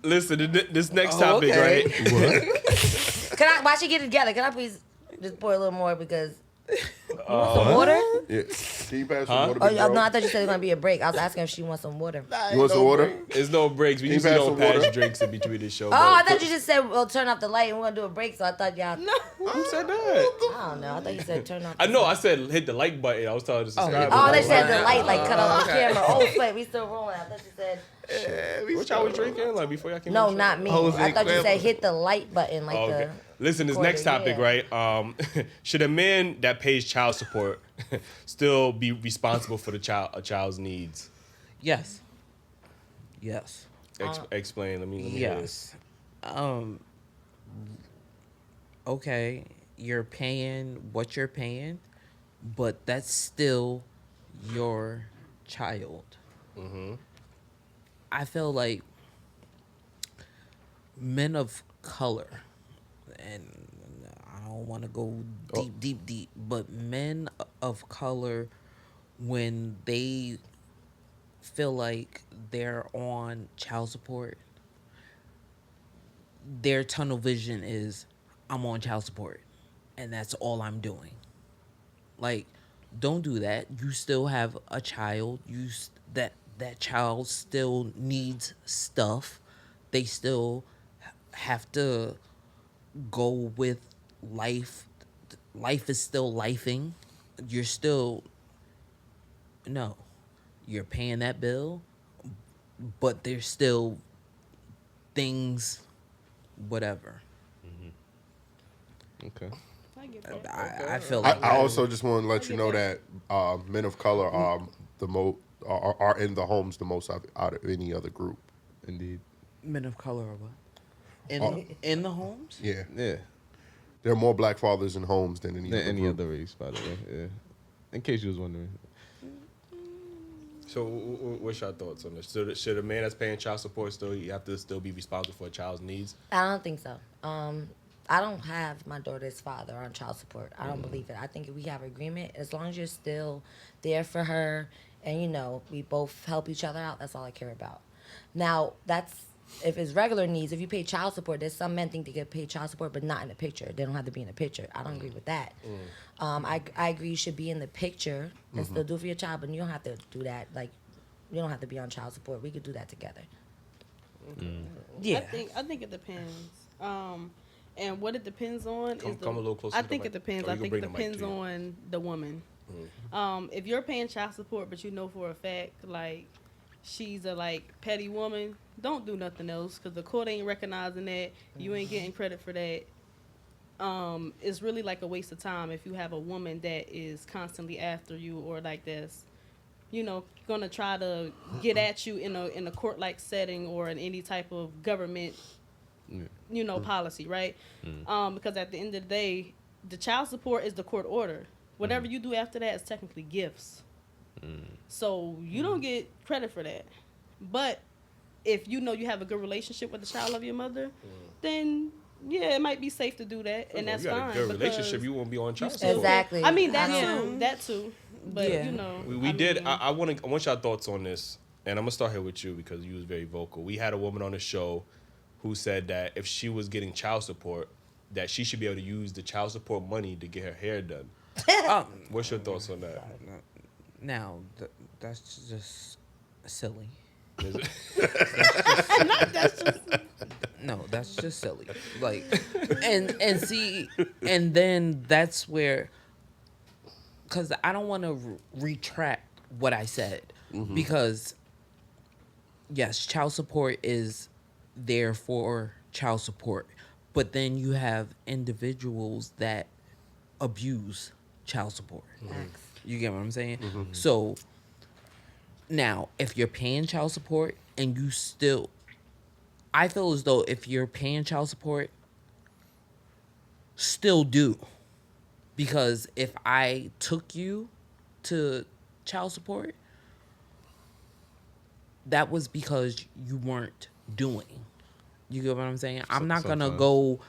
Listen, this next topic, right? What? Why she get it together? Can I please just pour a little more because you want some water? Yeah. Can you pass some water, Oh, big bro? no, I thought you said it was gonna be a break. I was asking if she wants some water. You want some water? There's no breaks. We Can you usually pass don't some water? pass drinks in between the show. Oh, I thought you just said we'll turn off the light and we're gonna do a break. So I thought y'all. Who said that? I don't know. I thought you said turn off. I know. I said hit the like button. I was telling her to subscribe. Oh, they said the light like cut off the camera. Oh, wait, we still rolling. I thought you said. What y'all was drinking like before y'all came? No, on the show? not me. I thought you said hit the light button like the. Listen, this next topic, yeah. right? Should a man that pays child support still be responsible for a child's needs? Yes. Yes. Explain. Let me hear this. Yes. Okay, you're paying what you're paying, but that's still your child. Mm-hmm. I feel like men of color, and I don't want to go deep, but men of color, when they feel like they're on child support, their tunnel vision is, I'm on child support, and that's all I'm doing. Like, don't do that. You still have a child. That child still needs stuff. They still have to go with life. Life is still lifing. You're still... No. You're paying that bill, but there's still things, whatever. Okay. I feel like... I also just want to let you know that men of color are in the homes the most out of any other group. Indeed. Men of color or what? In the homes? Yeah. Yeah. There are more black fathers in homes than any other group. race, by the way. Yeah. In case you was wondering. So, what's your thoughts on this? Should a man that's paying child support still be responsible for a child's needs? I don't think so. I don't have my daughter's father on child support. I don't believe it. I think if we have agreement, as long as you're still there for her and, we both help each other out, that's all I care about. Now, if it's regular needs, if you pay child support, there's some men think they get paid child support, but not in the picture. They don't have to be in the picture. I don't agree with that. I agree you should be in the picture and still do it for your child, but you don't have to do that. Like, you don't have to be on child support. We could do that together. Yeah. I think it depends. And what it depends on come a little closer I to the think mic. it depends. Or I you can think bring it the mic depends to you. on the woman. If you're paying child support, but you know for a fact, like, she's a, petty woman, don't do nothing else, because the court ain't recognizing that. You ain't getting credit for that. It's really like a waste of time if you have a woman that is constantly after you or like this, gonna try to get at you in a court-like setting or in any type of government policy, right? Because at the end of the day, the child support is the court order. Whatever you do after that is technically gifts. So you don't get credit for that. But if you have a good relationship with the child of your mother, then yeah, it might be safe to do that, and that's you got fine. a good relationship, you won't be on child support. Exactly. I mean that too. But I want y'all thoughts on this, and I'm gonna start here with you because you was very vocal. We had a woman on the show who said that if she was getting child support, that she should be able to use the child support money to get her hair done. What's your thoughts on that? Now, that's just silly. Is it? No, that's just silly. Like, and see, and then that's where, because I don't want to retract what I said, because yes, child support is there for child support, but then you have individuals that abuse child support. You get what I'm saying? So now, if you're paying child support and you still, I feel as though if you're paying child support, still do. Because if I took you to child support, that was because you weren't doing. You get what I'm saying? I'm not going to go,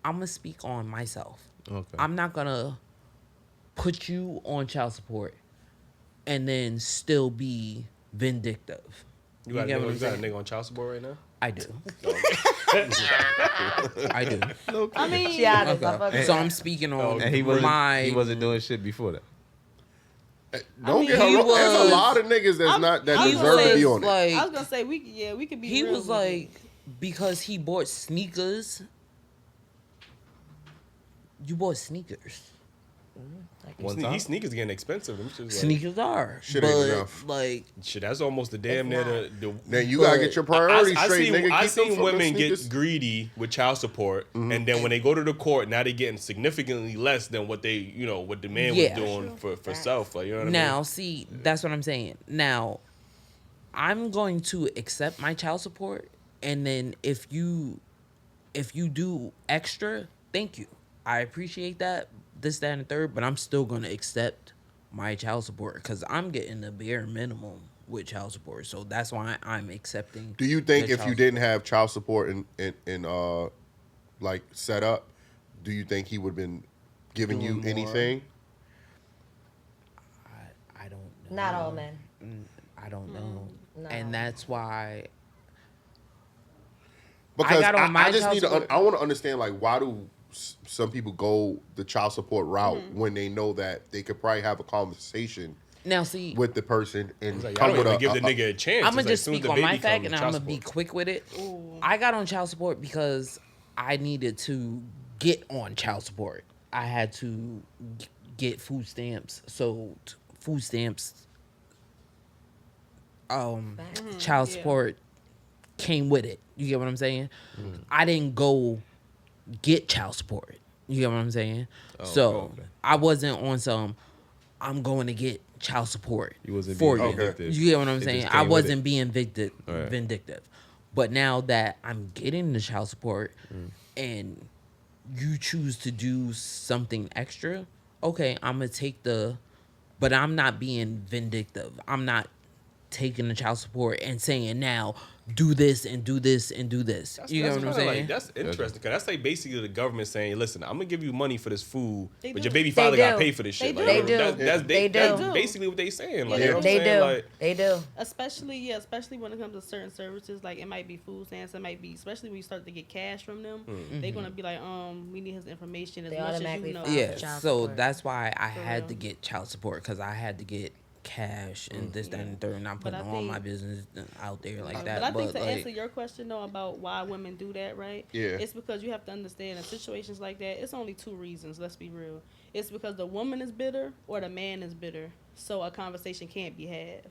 I'm going to speak on myself. Okay. I'm not going to put you on child support and then still be vindictive. You got, get what I'm you got a saying? nigga on child support right now? I do. I do. I mean, She honest. I fuck with So that. I'm speaking on And he wasn't doing shit before that. Don't get her he wrong. There's was- a lot of niggas that's not that I deserve to be was on it. like, I was gonna say we could be. he real was with like, it. because he bought sneakers. You bought sneakers. One time? These sneakers getting expensive. Them shit's like, Sneakers are, Shit but ain't enough. like, shit, that's almost the damn near the Then you gotta get your priorities straight, nigga. I Keep them seen from women them get sneakers. greedy with child support, and then when they go to the court, now they getting significantly less than what they, what the man Yeah. was doing for self. Like, you know what I now mean? see, that's what I'm saying. Now, I'm going to accept my child support, and then if you do extra, thank you. I appreciate that. This, that, and the third, but I'm still gonna accept my child support because I'm getting the bare minimum with child support. So that's why I'm accepting. Do you think the if child you didn't have child support in like set up, do you think he would have been giving you Doing more? anything? I don't know. Not all men. I don't know, No. and that's why. Because got on my I just child need to. support. I want to understand, like, why do some people go the child support route when they know that they could probably have a conversation Now see, with the person and It's like, come y'all don't with even give the nigga a chance. I'm gonna It's like, just soon as speak the on my baby fact, come, and I'm child gonna be support. quick with it. Ooh. I got on child support because I needed to get on child support. I had to get food stamps. So food stamps, child Yeah. support came with it. You get what I'm saying? I didn't go get child support. You get what I'm saying? So okay. I wasn't on some. I'm going to get child support You wasn't for being you. vindictive. You get what I'm It saying? just I came with wasn't it. being Right. vindictive. But now that I'm getting the child support and you choose to do something extra, okay, I'm going to take but I'm not being vindictive. I'm not taking the child support and saying now do this and do this and do this. You get what I'm kinda saying? Like, that's interesting because that's like basically the government saying, "Listen, I'm gonna give you money for this food, They but do. your baby They father gotta do. pay for this shit." They Like, do. They do. That's They do. basically what they saying. Like, Yeah, you know what I'm They saying? do. Like, They do. Especially when it comes to certain services, like it might be food stamps, it might be, especially when you start to get cash from them, they're gonna be like, we need his information as They much as automatically you know. file Yeah, for child so support. that's why I For had real. to get child support because I had to get cash and this, that, and the third, not But putting I all my think- business out there like But that. I think to like, answer your question though about why women do that, right? Yeah. It's because you have to understand in situations like that, it's only two reasons, let's be real. It's because the woman is bitter or the man is bitter. So a conversation can't be had.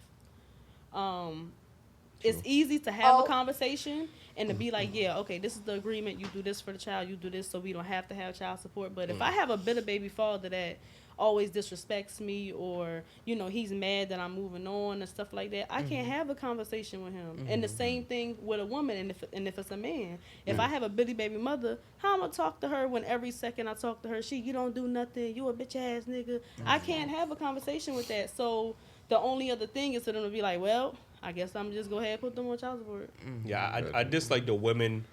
It's easy to have a conversation and to be like, yeah, okay, this is the agreement. You do this for the child. You do this so we don't have to have child support. But if I have a bitter baby father that always disrespects me or, he's mad that I'm moving on and stuff like that, I can't have a conversation with him. And the same thing with a woman and if it's a man. If I have a bitty baby mother, how I'm going to talk to her when every second I talk to her, you don't do nothing. You a bitch ass nigga. I can't have a conversation with that. So the only other thing is for them to be like, well, I guess I'm just go ahead and put them on child support. yeah, I dislike the women,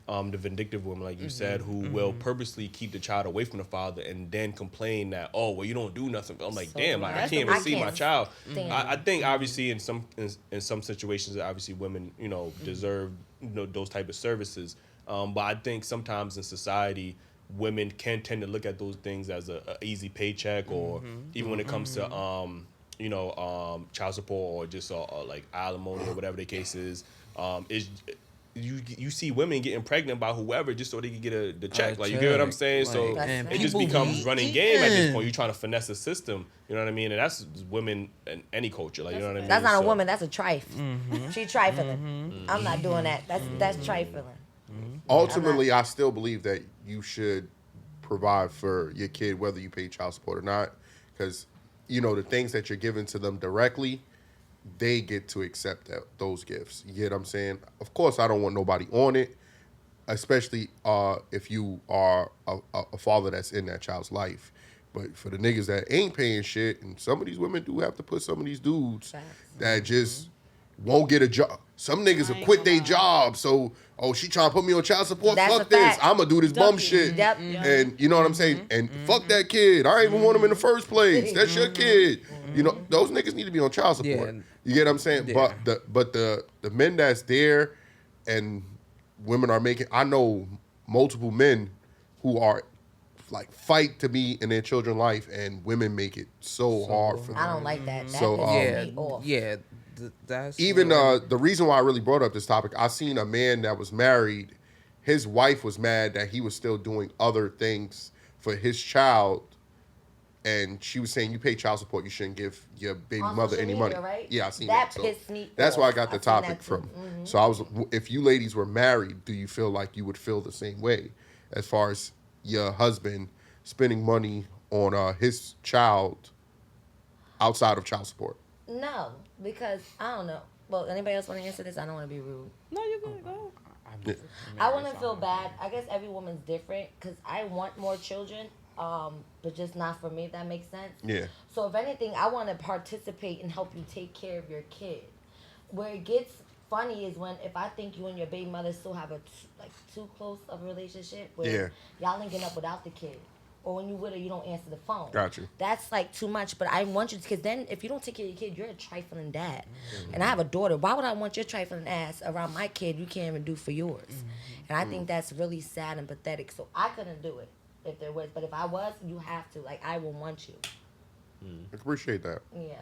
the vindictive women, like you said, who will purposely keep the child away from the father and then complain that, oh, well, you don't do nothing. I'm like, So damn, like, I that's can't the- even see my child. stand I think obviously in some situations, obviously women, deserve those type of services. But I think sometimes in society, women can tend to look at those things as a easy paycheck, or even when it comes to child support or just like alimony or whatever the case is you see women getting pregnant by whoever just so they can get the check. Like, you get what I'm saying? So Like, and it just people becomes be running game at this eating. point. You're trying to finesse the system. You know what I mean? And that's women in any culture. Like, you know what I mean? That's not a So- woman. That's a trife. She trifling. I'm not doing that. That's trifling. Ultimately, I still believe that you should provide for your kid, whether you pay child support or not, because the things that you're giving to them directly, they get to accept those gifts. You get what I'm saying? Of course, I don't want nobody on it, especially if you are a father that's in that child's life. But for the niggas that ain't paying shit, and some of these women do have to put some of these dudes Facts. that just won't get a job. Some niggas will ain't quit gonna their lie. job. So, she trying to put me on child support? That's Fuck a this. fact. I'm going to do this bum Duck you. shit. Yep. And you know what I'm saying? And fuck that kid. I ain't even want him in the first place. That's your kid. Those niggas need to be on child support. Yeah. You get what I'm saying? Yeah. But the men that's there and women are making. I know multiple men who are like fight to be in their children's life, and women make it so hard for them. I don't like that. That So, pisses me off. That's Even where- the reason why I really brought up this topic, I seen a man that was married. His wife was mad that he was still doing other things for his child, and she was saying, "You pay child support. You shouldn't give your baby On mother social any media, money." right? Yeah, I seen That that. So pissed me that's why I off. got the I seen that topic too. from. So I was, if you ladies were married, do you feel like you would feel the same way as far as your husband spending money on his child outside of child support? No, because I don't know. Well, anybody else want to answer this? I don't want to be rude. No, you're good. Go. I wouldn't feel bad. I guess every woman's different because I want more children, but just not for me, if that makes sense. Yeah. So if anything, I want to participate and help you take care of your kid. Where it gets funny is when if I think you and your baby mother still have too close of a relationship where y'all linking up without the kid. Or when you with her, you don't answer the phone. Got you. That's like too much. But I want you to, because then if you don't take care of your kid, you're a trifling dad. And I have a daughter. Why would I want your trifling ass around my kid you can't even do for yours? And I think that's really sad and pathetic. So I couldn't do it if there was. But if I was, you have to. Like, I will want you. I appreciate that. Yeah.